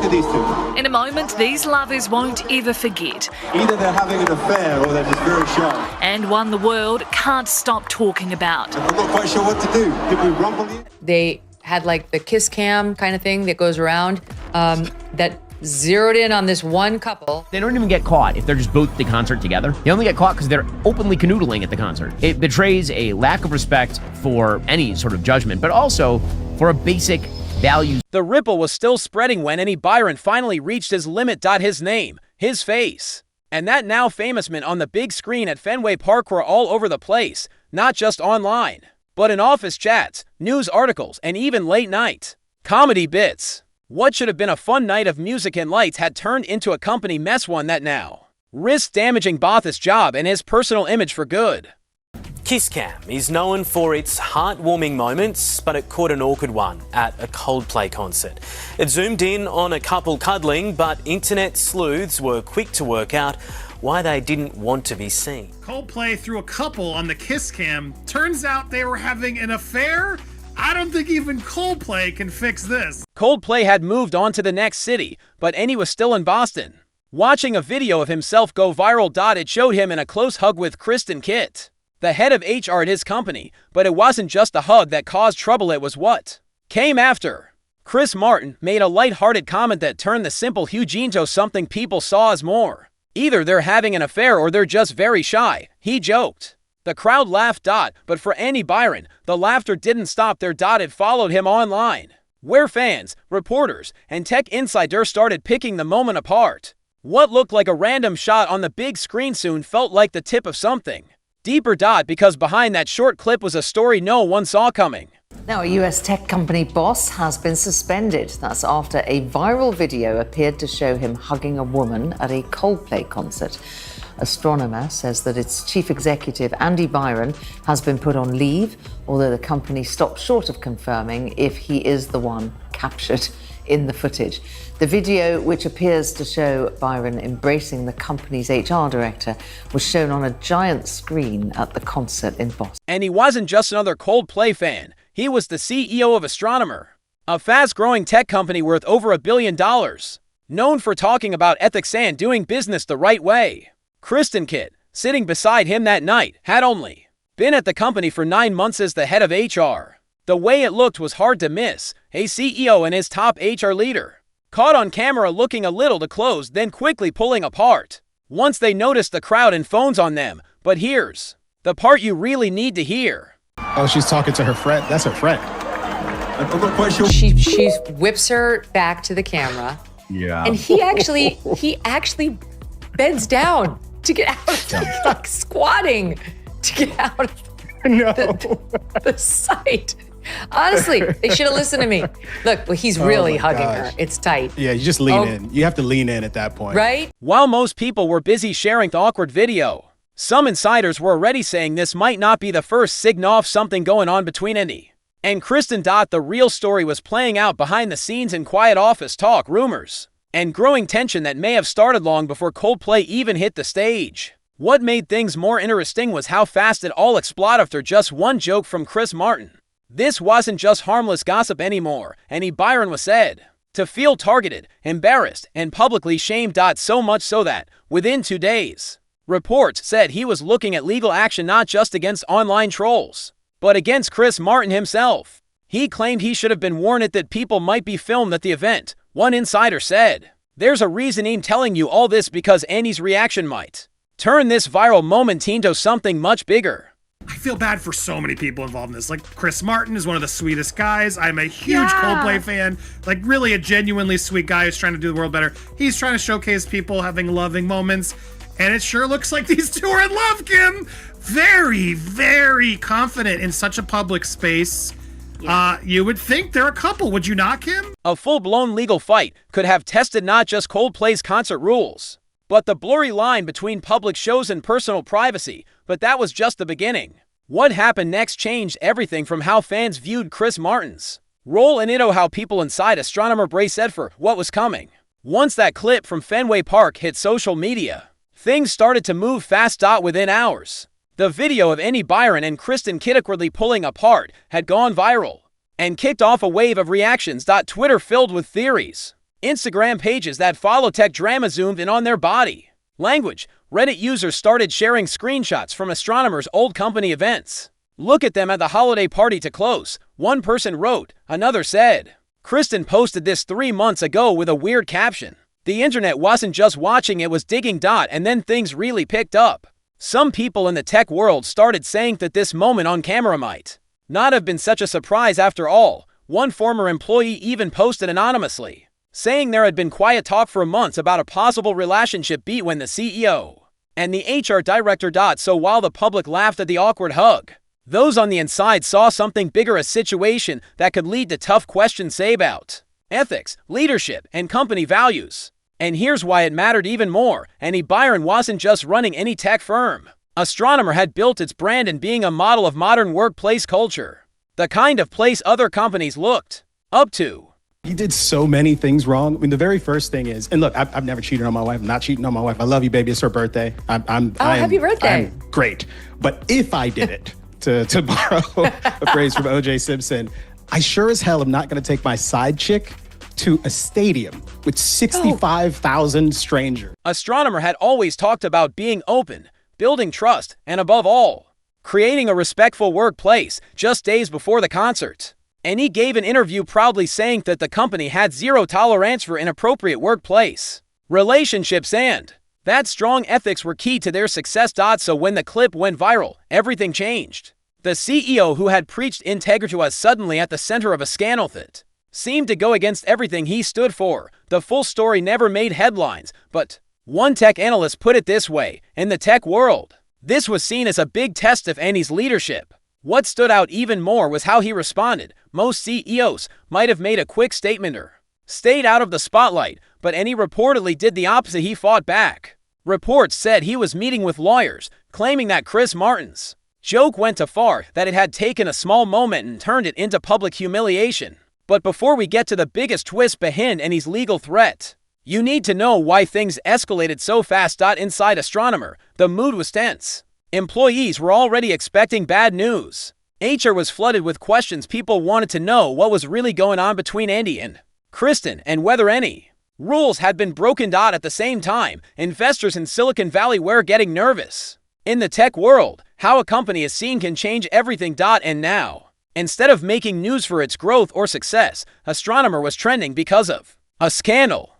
look at these two. In a moment, these lovers won't ever forget. Either they're having an affair or they're just very shy. And one the world can't stop talking about. I'm not quite sure what to do. Did we rumble you? They had like the kiss cam kind of thing that goes around that zeroed in on this one couple. They don't even get caught if they're just both at the concert together. They only get caught because they're openly canoodling at the concert. It betrays a lack of respect for any sort of judgment, but also for a basic value. The ripple was still spreading when Andy Byron finally reached his limit. His name, his face, and that now famous man on the big screen at Fenway Park were all over the place, not just online, but in office chats, news articles, and even late night comedy bits. What should have been a fun night of music and lights had turned into a company mess, one that now risks damaging both his job and his personal image for good. Kiss Cam is known for its heartwarming moments, but it caught an awkward one at a Coldplay concert. It zoomed in on a couple cuddling, but internet sleuths were quick to work out why they didn't want to be seen. Coldplay threw a couple on the Kiss Cam. Turns out they were having an affair? I don't think even Coldplay can fix this. Coldplay had moved on to the next city, but Andy was still in Boston. Watching a video of himself go viral. It showed him in a close hug with Kristen Kat, the head of HR at his company, but it wasn't just the hug that caused trouble, it was what came after. Chris Martin made a lighthearted comment that turned the simple huge into something people saw as more. Either they're having an affair or they're just very shy, he joked. The crowd laughed. But for Andy Byron, the laughter didn't stop there. It followed him online, where fans, reporters, and tech insiders started picking the moment apart. What looked like a random shot on the big screen soon felt like the tip of something deeper. Because behind that short clip was a story no one saw coming. Now, a US tech company boss has been suspended. That's after a viral video appeared to show him hugging a woman at a Coldplay concert. Astronomer says that its chief executive, Andy Byron, has been put on leave, although the company stopped short of confirming if he is the one captured in the footage. The video, which appears to show Byron embracing the company's HR director, was shown on a giant screen at the concert in Boston. And he wasn't just another Coldplay fan. He was the CEO of Astronomer, a fast-growing tech company worth over $1 billion, known for talking about ethics and doing business the right way. Kristen Kat, sitting beside him that night, had only been at the company for 9 months as the head of HR. The way it looked was hard to miss. A CEO and his top HR leader caught on camera looking a little too close, then quickly pulling apart once they noticed the crowd and phones on them. But here's the part you really need to hear. Oh, she's talking to her friend. That's her friend. I'm not quite sure. She whips her back to the camera. Yeah. And he actually bends down to get out of like squatting to get out of the sight. Honestly, they should have listened to me. Look, well, he's really hugging her. It's tight. Yeah, you just lean in. You have to lean in at that point. Right? While most people were busy sharing the awkward video, some insiders were already saying this might not be the first signal of something going on between Andy and Kristen. The real story was playing out behind the scenes in quiet office talk, rumors, and growing tension that may have started long before Coldplay even hit the stage. What made things more interesting was how fast it all exploded after just one joke from Chris Martin. This wasn't just harmless gossip anymore. Andy Byron was said to feel targeted, embarrassed, and publicly shamed. So much so that, within 2 days, reports said he was looking at legal action not just against online trolls, but against Chris Martin himself. He claimed he should have been warned that people might be filmed at the event. One insider said, "There's a reason I'm telling you all this because Andy's reaction might turn this viral moment into something much bigger." I feel bad for so many people involved in this. Like, Chris Martin is one of the sweetest guys. I'm a huge Coldplay fan. Like, really a genuinely sweet guy who's trying to do the world better. He's trying to showcase people having loving moments. And it sure looks like these two are in love, Kim. Very, very confident in such a public space. Yeah. You would think they're a couple, would you not, Kim? A full-blown legal fight could have tested not just Coldplay's concert rules, but the blurry line between public shows and personal privacy. But that was just the beginning. What happened next changed everything from how fans viewed Chris Martin's role and how people inside Astronomer braced for what was coming. Once that clip from Fenway Park hit social media, things started to move fast. Within hours, the video of Andy Byron and Kristen Kat awkwardly pulling apart had gone viral and kicked off a wave of reactions. Twitter filled with theories. Instagram pages that follow tech drama zoomed in on their body language. Reddit users started sharing screenshots from Astronomer's old company events. "Look at them at the holiday party to close," one person wrote. Another said. Kristen posted this 3 months ago with a weird caption. The internet wasn't just watching, it was digging. And then things really picked up. Some people in the tech world started saying that this moment on camera might not have been such a surprise after all. One former employee even posted anonymously, saying there had been quiet talk for months about a possible relationship when the CEO and the HR director. So while the public laughed at the awkward hug, those on the inside saw something bigger, a situation that could lead to tough questions about ethics, leadership, and company values. And here's why it mattered even more. Andy Byron wasn't just running any tech firm. Astronomer had built its brand in being a model of modern workplace culture, the kind of place other companies looked up to. He did so many things wrong. I mean, the very first thing is, and look, I've never cheated on my wife. I'm not cheating on my wife. I love you, baby. It's her birthday. Happy birthday. I'm great. But if I did it, to borrow a phrase from O.J. Simpson, I sure as hell am not going to take my side chick to a stadium with 65,000 strangers. Astronomer had always talked about being open, building trust, and above all, creating a respectful workplace just days before the concert. And he gave an interview proudly saying that the company had zero tolerance for inappropriate workplace relationships and that strong ethics were key to their success. So when the clip went viral, everything changed. The CEO, who had preached integrity, was suddenly at the center of a scandal that seemed to go against everything he stood for. The full story never made headlines, but one tech analyst put it this way: in the tech world, this was seen as a big test of Andy's leadership. What stood out even more was how he responded. Most CEOs might have made a quick statement or stayed out of the spotlight, but Andy reportedly did the opposite. He fought back. Reports said he was meeting with lawyers, claiming that Chris Martin's joke went too far, that it had taken a small moment and turned it into public humiliation. But before we get to the biggest twist behind Andy's legal threat, you need to know why things escalated so fast. Inside Astronomer, the mood was tense. Employees were already expecting bad news. HR was flooded with questions. People wanted to know what was really going on between Andy and Kristen and whether any rules had been broken. At the same time, investors in Silicon Valley were getting nervous. In the tech world, how a company is seen can change everything. And now, instead of making news for its growth or success, Astronomer was trending because of a scandal